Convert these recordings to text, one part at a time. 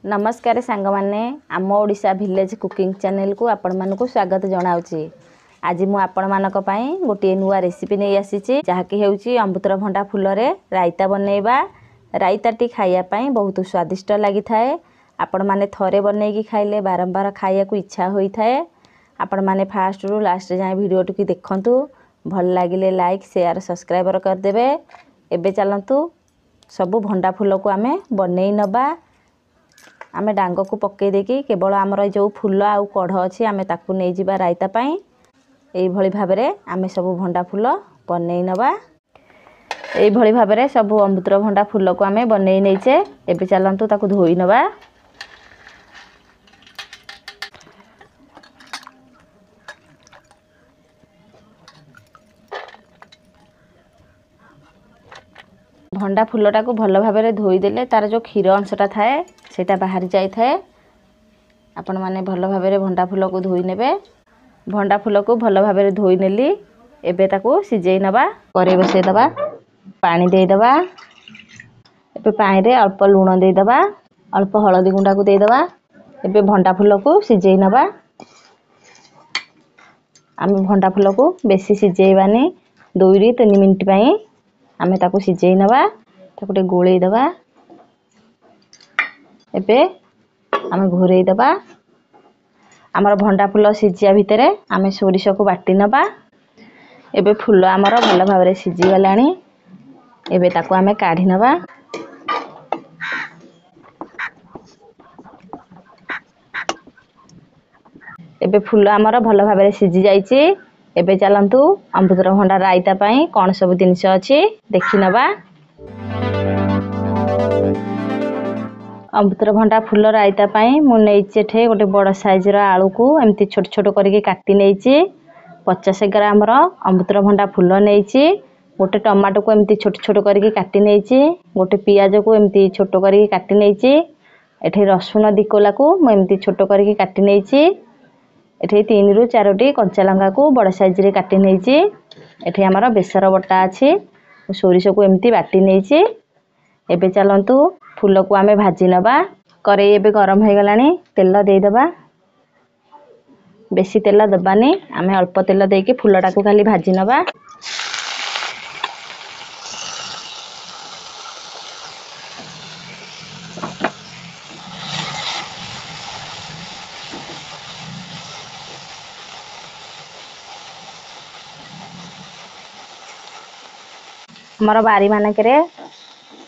नमस्कार सांग माने आम ओडिशा विलेज कुकिंग चैनल को आपण मानकु स्वागत जनाउची। आज मु आपण मानक पई गोटे नुआ रेसिपी नै आसीची जहाँकि हेउची अमृतभंडा फूल रे रायता बनैबा। रायताटी खाइया पई बहुत स्वादिष्ट लागि थाए। आपण माने थरे बनैकी खाइले बारंबार खाइया को इच्छा होई थाए। आपण माने फास्ट रु लास्ट जाय वीडियो टी देखंतु भल लागिले लाइक शेयर सब्सक्राइबर कर देबे। एबे चलंतु सब भंडा फूल को आमे बनै नबा। आमे डांग को पक्के देकी केवल आमर जो फूल आउ कढ़ अच्छी आमे ताकू नहीं जिबा रायता पाई। एई भली भाबरे आमे सब भंडा फूल बनै नबा। एई भली भाबरे सब अमृतभंडा फूल को आमे बनै नैचे। एबे चलंतु ताकू धोई नबा। भंडा फूलटा को भल भाबरे धोई देले तार जो क्षीर अंशटा थाए सेटा बाहर जाई थाए। आपण माने भल भाबरे भंडा फूल को धोई नेबे। भंडा फूल को भल भाबरे धोई नेली। एबे ताको सिजेई नबा। करे बसे दबा पानी दे दबा। एबे पानी रे अल्प लूण दे दबा, अल्प हळदी गुंडा को दे दबा। एबे भंडा फूल को सिजेई नबा। आमे भंडा फूल को बेसी सिजेइबानी 2 री 3 मिनिट पई आमे ताको सिजेई नबा। ताको टे गोळेई दबा। एबे आमे घोरेई दबा। आमर भंडा फूल सिजिया भितरे आमे सोरिष को बाटी नबा। एबे फूल आमर भल भाबरे सिजी गलानी। एबे ताको आमे काढी नबा। एबे फूल आमर भल भाबरे सिजी जाईची। एबे चलंतु अमृतभंडा रायता पई कोन सब जिनिस अछि देखि नबा। अमृतभंडा फूल रायता पई मु नेइचे ठे गोटे बड़ साइज रा आलू को एमती छोट छोट करके काटी नेइची। 50 ग्राम रो अमृतभंडा फूल नेइची। गोटे टमाटो को एमती छोट छोट करके काटी नेइची। गोटे पियाज को एमती छोट करके काटी नेइची। एठे रसुन दिकोला को मु एमती छोट करके काटी नेइची। एठे 3 रु 4 टी कंचा लंगा को बड़ साइज रे काटी नेइची। एठे हमर बेसर बटा अछि। सोरिष को एमती बाटी नेइची। एबे चलंतु फूल को आमे भाजी नबा। करे एबे गरम हो गलानी। तेल दे दबा। बेसी तेल दबानी। आमे अल्प तेल देके फूलटा को खाली भाजी नबा। हमर बारी मानकरे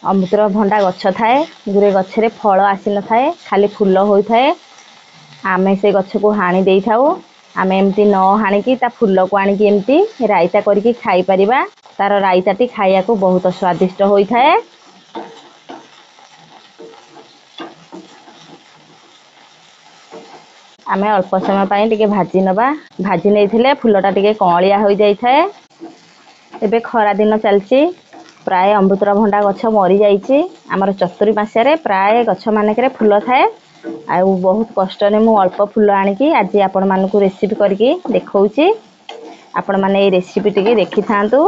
अमृतभंडा गछ थाए। गुरे गछ रे फल आसी न थाए, खाली फूल होई थाए। आमे से गछ को हाणी देई थाउ। आमे एमती न हाणी की ता फूल को आणी की एमती रायता करके खाई परिबा। तार रायताटी खाइया को बहुत स्वादिष्ट होई थाए। आमे अल्प समय पई टिके भाजी नबा। भाजी नेथिले फूलटा टिके कॉलिया होई जाई थाए। एबे खरा दिन चलची। प्राय अमृतभंडा गछ मरी जाईची। हमर चतुरी मासिया रे प्राय गछ मानकरे फूल थाए। आ बहुत कष्ट ने मु अल्प फूल आणी की आज आपण मानकु रेसिपी करके देखौची। आपण माने ए रेसिपी टिके देखि थांतु।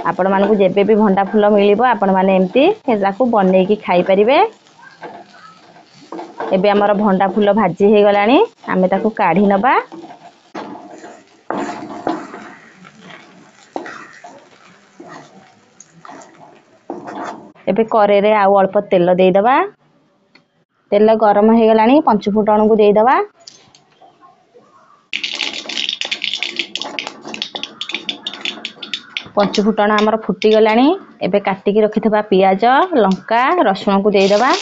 आपण मानकु जेबे भी भंडा फूल मिलिबो आपण माने एमती हेलाकु बनै की खाई परिबे। एबे हमर भंडा फूल भाजी हे गलानी। आमे ताकू काढी नबा। एबे करे रे आउ अल्प तेल दे दबा। तेल गरम हो गलानी। 5 फुटण को दे दबा। पंच फुटण हमर फुटी गलानी। एबे काटी की रखिथबा पियाज, लंका, रसुन को दे दबा।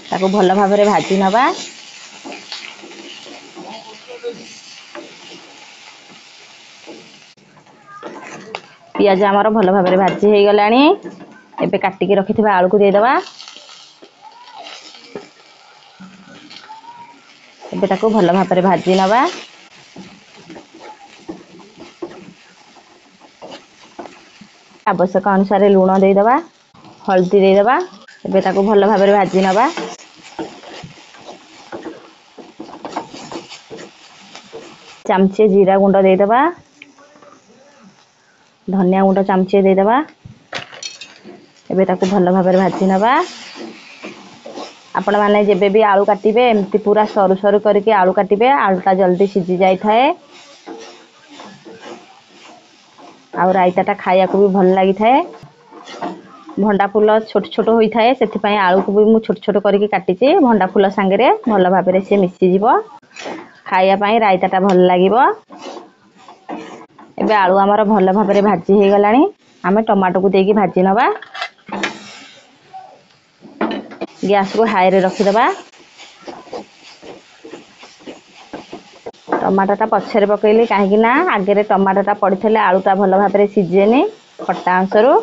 ताको भल भाबरे भाजी नबा। पियाज हमर भल भाबरे भाजी हे गलानी। एबे काटी की रखिथबा आलू को दे दबा। एबे ताको भल भाबरे भाजी नबा। आवश्यक अनुसार लूण दे दबा, हल्दी दे दबा। एबे ताको भल भाबरे भाजी नबा। चामचे जीरा गुंड देदबा, धनिया गुंड चामचे देदबा, एबे ताकू भल भाव भाजी नवा। आपण माने जेबे भी आलू काटिबे एमती पूरा सरू सरू करके आलू काटिबे, आलूटा जल्दी सिझी जाई थाए। आ रायताटा खाया को भी भल लगी थाए। भंडा फूल छोट छोट होई थाए, सेति पई आलू को भी मु छोट छोट करके काटिची। भंडा फूल संगे भल भाव से मिसी जीवो, खाया पई रायताटा भल लागिवो। एबे आलू हमर भल भाव भाजी हे गलानी। आमे टमाटो को देकी भाजी नवा। गैस को हाई रे रखी दबा। टमाटोटा पछरे पकईली कहीं ना आगे टमाटोटा पड़े आलूटा भल भाव सीझेनी खट्टा अंशरू,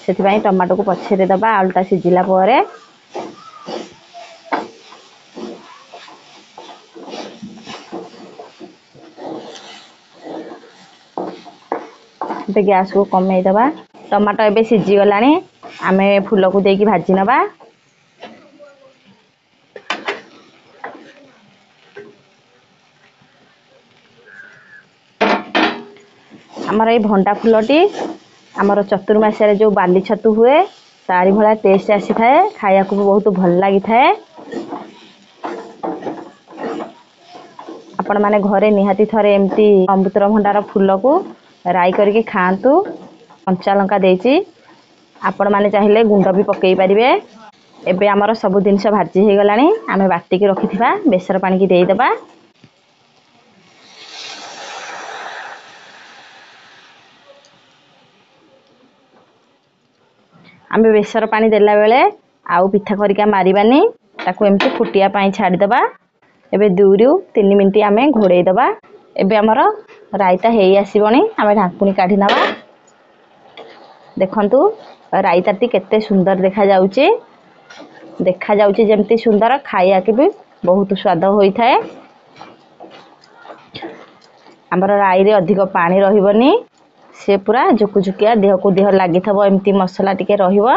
से टमाटो को पछरे दबा। आलूटा सीझिला परे गैस को कमे दबा। टमाटो एबे सीझी गलानी, आमे फूल को देकी भाजी नवा। आमर ये भंडा फूलटी आमर चतुर्मास्या जो बाली छतु हुए तारी भला टेस्ट आसी थाए, खाया को बहुत भल लगी थाए। आपण माने घरे निहाती थरे एमती अमृतर भंडार फूल को राई करके खांतु। कंचा लंका देची, आपण माने चाहिले गुंड भी पकई परिबे। एबे आमर सब जिनस भाजी हे गलानी, आमे बाटी के रखिथिबा बेसर पानी की देई दबा। आमे बेसर पानी देला बेले आउ पिठा करिका मारिबानी, ताकू एमती फुटिया पाई छाड़ी दबा। एबे 2 रु 3 मिनिट आमे घोड़े दबा। एबे हमर रायता हेई आसीबनी, आमे ढाकुनी काढी नबा। देखंतु रायताटी केते सुंदर देखा जाउची। देखा जाउची जेमती सुंदर, खाया के भी बहुत स्वाद होई थाए। हमर राई रे अधिक पानी रहिबनी, से पूरा जुकुजुकिया देह को देह लागि थबो, एमती मसला टिके रहिबो।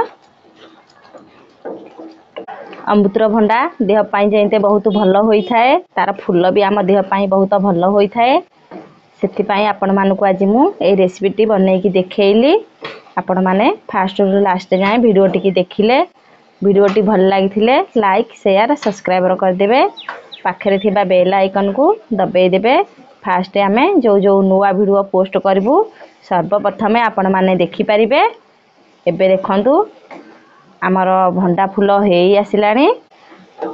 अमृतर भंडा देह पाई जेते बहुत भल होई थाए, तार फूल भी आम देह पाई बहुत भल होई थाए। सेति पाई आपण मानको आज मु ए रेसिपीटी बनै की देखैली। आपण माने फास्ट रु लास्ट जाए वीडियोटी की देखिले, वीडियोटी भल लागिथिले लाइक शेयर सब्सक्राइब कर देबे। पाखरे थिबा बेल आइकन को दबाई देबे। फास्ट आमे जो जो नुआ वीडियो पोस्ट करबू सर्वप्रथम आपण माने देखि परिबे। एबे देखंतु आमर भंडा फूल हेई आसिलानी।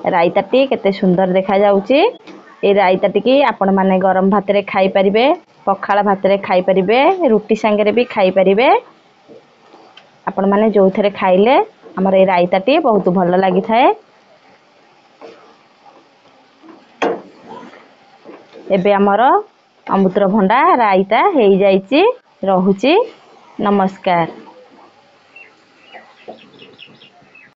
रायताटी केते सुंदर देखा जाउची। ए रायताटी की आपण माने गरम भात रे खाई परिबे, पखाला भात रे खाई परिबे, रुटी संगे भी खाई परिबे। आपण माने जो थरे खाइले हमर ए रायताटी बहुत भल लागि थाए। एबे हमर अमृतर भंडा रायता हेई जाईची। रहुची, नमस्कार।